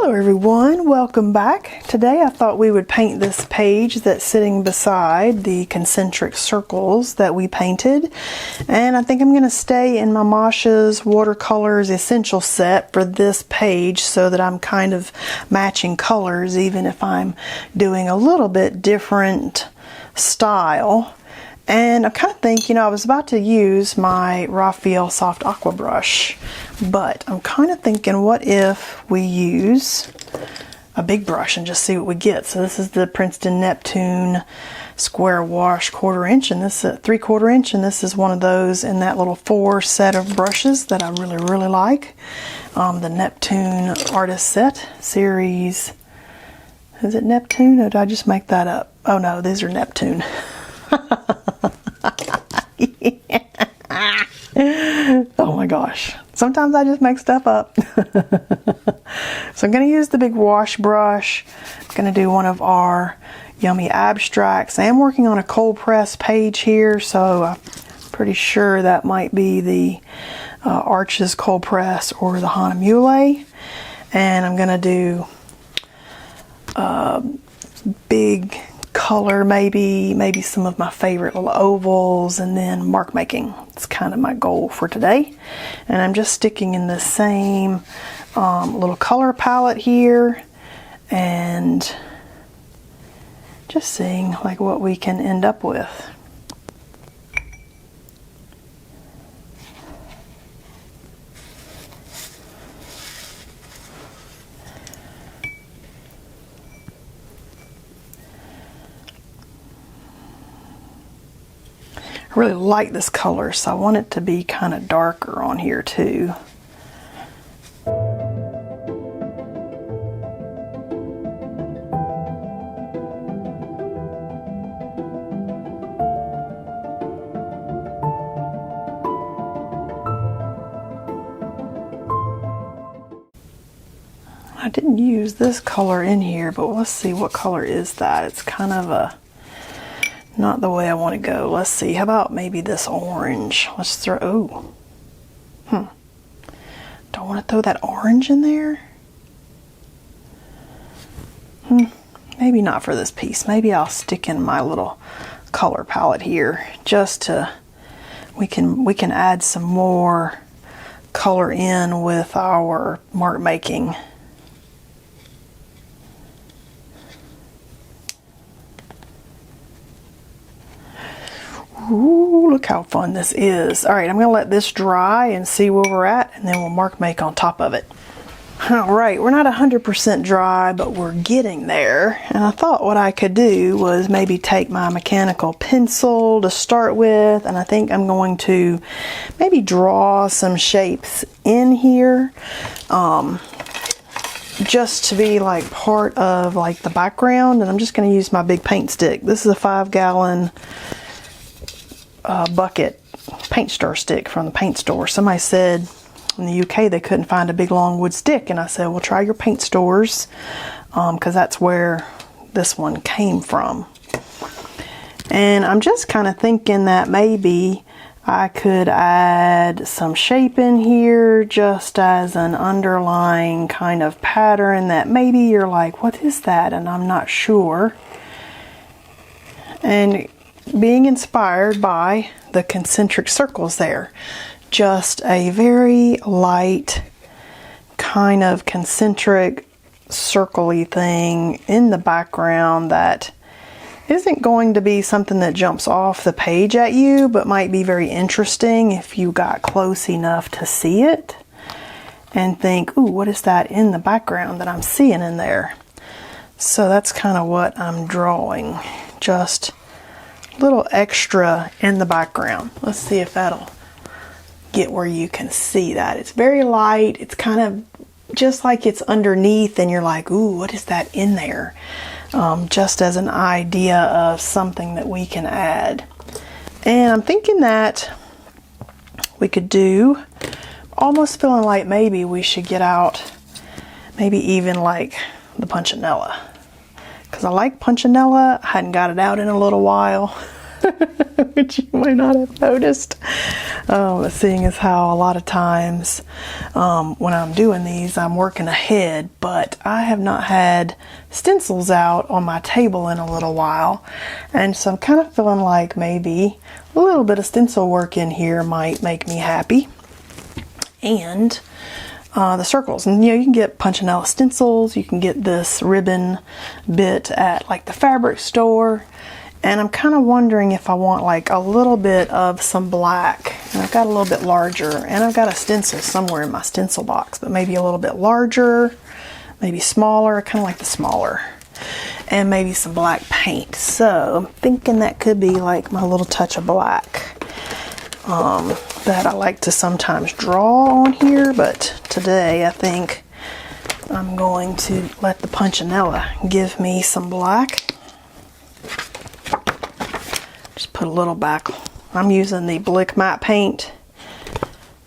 Hello everyone, welcome back. Today I thought we would paint this page that's sitting beside the concentric circles that we painted. And I think I'm going to stay in my Masha's Watercolors Essential set for this page so that I'm kind of matching colors even if I'm doing a little bit different style. And I kind of think, I was about to use my Raphael Soft Aqua brush, but I'm kind of thinking, what if we use a big brush and just see what we get? So this is the Princeton Neptune Square Wash 1/4 inch, and this is 3/4 inch, and this is one of those in that little 4 set of brushes that I really like. The Neptune Artist Set series. Is it Neptune, or did I just make that up? Oh no, these are Neptune. Oh my gosh, sometimes I just make stuff up. So I'm going to use the big wash brush. I'm going to do one of our Yummy Abstracts. I am working on a cold press page here, so I'm pretty sure that might be the Arches cold press or the Hana Mule. And I'm going to do big color, maybe some of my favorite little ovals, and then mark making. It's kind of my goal for today. And I'm just sticking in the same little color palette here and just seeing like what we can end up with. I really like this color, so I want it to be kind of darker on here too. I didn't use this color in here, but let's see, what color is that? It's kind of a not the way I want to go. Let's see. How about maybe this orange? Let's throw, don't want to throw that orange in there. Maybe not for this piece. Maybe I'll stick in my little color palette here just to, we can add some more color in with our mark making. Ooh, look how fun this is. All right, I'm going to let this dry and see where we're at, and then we'll mark make on top of it. All right, we're not 100% dry, but we're getting there. And I thought what I could do was maybe take my mechanical pencil to start with, and I think I'm going to maybe draw some shapes in here, just to be like part of like the background. And I'm just going to use my big paint stick. This is a 5-gallon bucket paint stir stick from the paint store. Somebody said in the UK they couldn't find a big long wood stick, and I said, well, try your paint stores, because that's where this one came from. And I'm just kind of thinking that maybe I could add some shape in here just as an underlying kind of pattern that maybe you're like, what is that? And I'm not sure. And being inspired by the concentric circles there. Just a very light kind of concentric circle-y thing in the background that isn't going to be something that jumps off the page at you, but might be very interesting if you got close enough to see it and think, ooh, what is that in the background that I'm seeing in there? So that's kind of what I'm drawing. Just little extra in the background. Let's see if that'll get where you can see that. It's very light. It's kind of just like it's underneath and you're like, ooh, what is that in there? Just as an idea of something that we can add. And I'm thinking that we could do, almost feeling like maybe we should get out maybe even like the Punchinella. Because I like Punchinella. I hadn't got it out in a little while. which you might not have noticed. Seeing as how a lot of times when I'm doing these, I'm working ahead, but I have not had stencils out on my table in a little while, and so I'm kind of feeling like maybe a little bit of stencil work in here might make me happy. And the circles, and you can get punchinella stencils, you can get this ribbon bit at like the fabric store, and I'm kind of wondering if I want like a little bit of some black, and I've got a little bit larger, and I've got a stencil somewhere in my stencil box, but maybe a little bit larger, maybe smaller, kind of like the smaller, and maybe some black paint. So I'm thinking that could be like my little touch of black that I like to sometimes draw on here, but today I think I'm going to let the punchinella give me some black. Just put a little back. I'm using the Blick matte paint.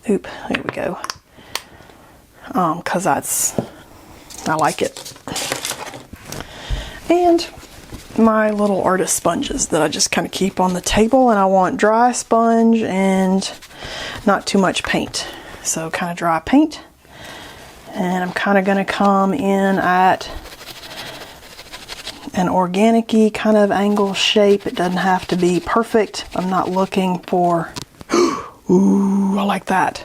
Oop, there we go. Cause I like it. And my little artist sponges that I just kind of keep on the table, and I want dry sponge and not too much paint. So kind of dry paint. And I'm kind of going to come in at an organic-y kind of angle shape. It doesn't have to be perfect. I'm not looking for, ooh, I like that.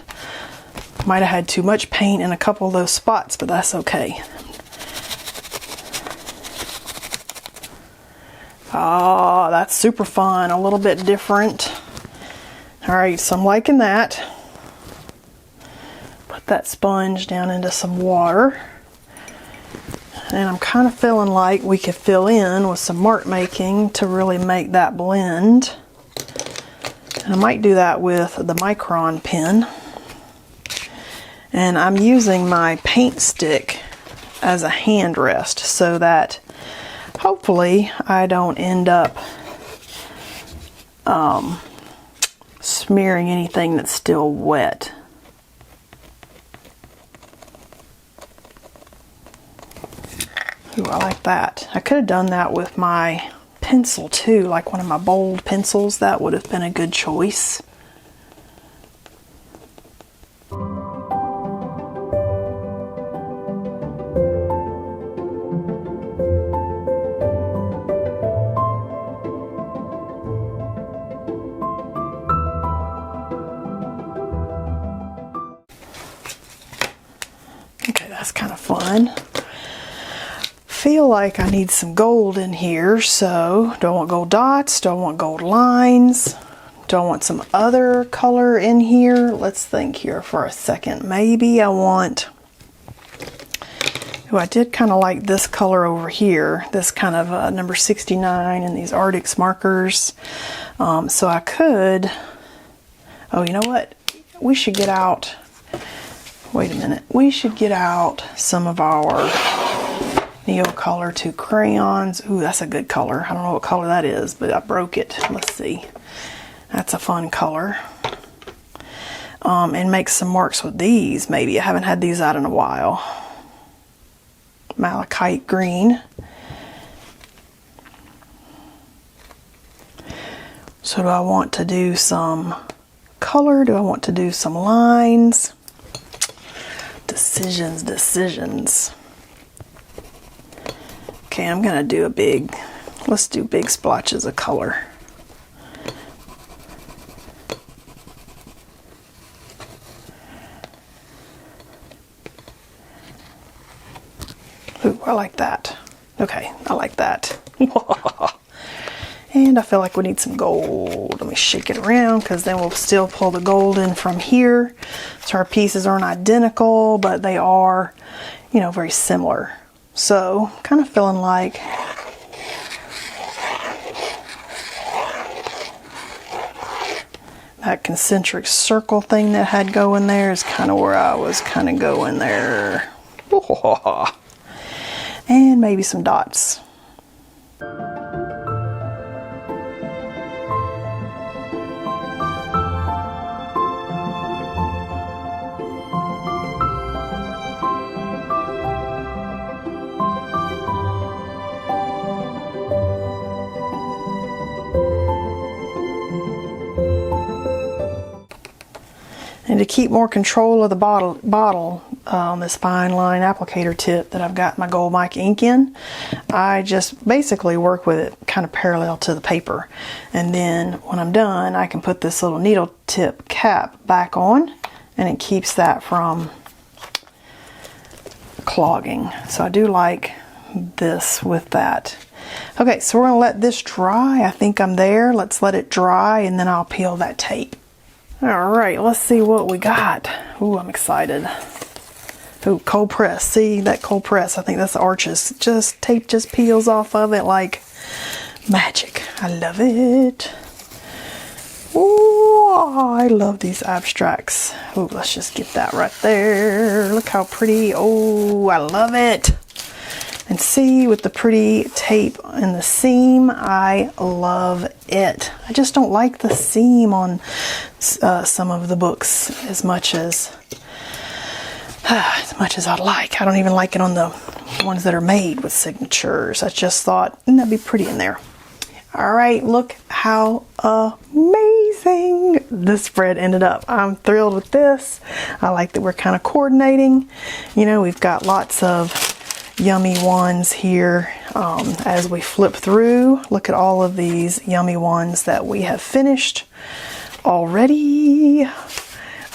Might have had too much paint in a couple of those spots, but that's okay. Oh, that's super fun, a little bit different. All right, so I'm liking that. Put that sponge down into some water. And I'm kind of feeling like we could fill in with some mark making to really make that blend. And I might do that with the micron pen. And I'm using my paint stick as a hand rest so that hopefully I don't end up smearing anything that's still wet. Ooh, I like that. I could have done that with my pencil too, like one of my bold pencils. That would have been a good choice. Okay, that's kind of fun. Feel like I need some gold in here, so do I want gold dots? Do I want gold lines? Do I want some other color in here? Let's think here for a second. Maybe I want, I did kind of like this color over here, this kind of number 69 and these Arctic markers. So I could, oh, you know what? We should get out, wait a minute. We should get out some of our Neocolor 2 crayons. Ooh, that's a good color. I don't know what color that is, but I broke it. Let's see. That's a fun color. And make some marks with these, maybe. I haven't had these out in a while. Malachite green. So do I want to do some color? Do I want to do some lines? Decisions. Okay, I'm gonna do a big, let's do big splotches of color. Ooh, I like that. Okay, I like that. And I feel like we need some gold. Let me shake it around, because then we'll still pull the gold in from here. So our pieces aren't identical, but they are, you know, very similar. So, kind of feeling like that concentric circle thing that I had going there is kind of where I was kind of going there. And maybe some dots. And to keep more control of the bottle on this fine line applicator tip that I've got my gold mic ink in, I just basically work with it kind of parallel to the paper. And then when I'm done, I can put this little needle tip cap back on, and it keeps that from clogging. So I do like this with that. Okay, so we're going to let this dry. I think I'm there. Let's let it dry, and then I'll peel that tape. All right, let's see what we got. Ooh, I'm excited. Ooh, cold press. See that cold press? I think that's the arches. Just tape just peels off of it like magic. I love it. Ooh, I love these abstracts. Ooh, let's just get that right there. Look how pretty. Oh, I love it. And see, with the pretty tape in the seam, I love it. I just don't like the seam on some of the books as much as I'd like. I don't even like it on the ones that are made with signatures. I just thought that'd be pretty in there. All right, look how amazing this spread ended up. I'm thrilled with this. I like that we're kind of coordinating. You know, we've got lots of yummy ones here as we flip through. Look at all of these yummy ones that we have finished already.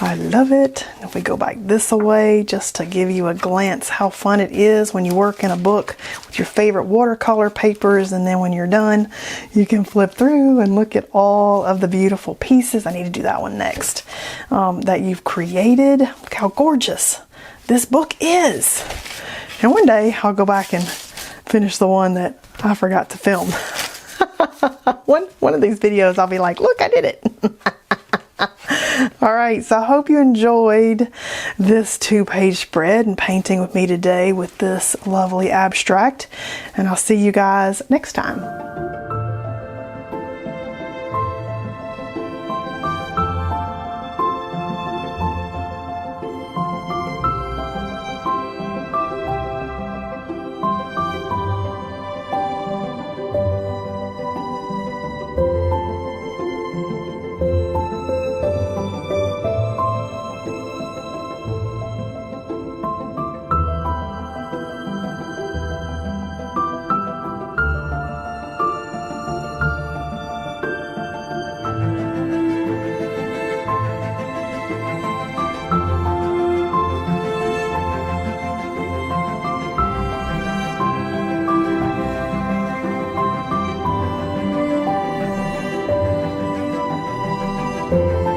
I love it. If we go back this way, just to give you a glance how fun it is when you work in a book with your favorite watercolor papers, and then when you're done, you can flip through and look at all of the beautiful pieces. I need to do that one next that you've created. Look how gorgeous this book is. And one day I'll go back and finish the one that I forgot to film. one of these videos I'll be like, look, I did it. All right, so I hope you enjoyed this 2-page spread and painting with me today with this lovely abstract. And I'll see you guys next time. Thank you.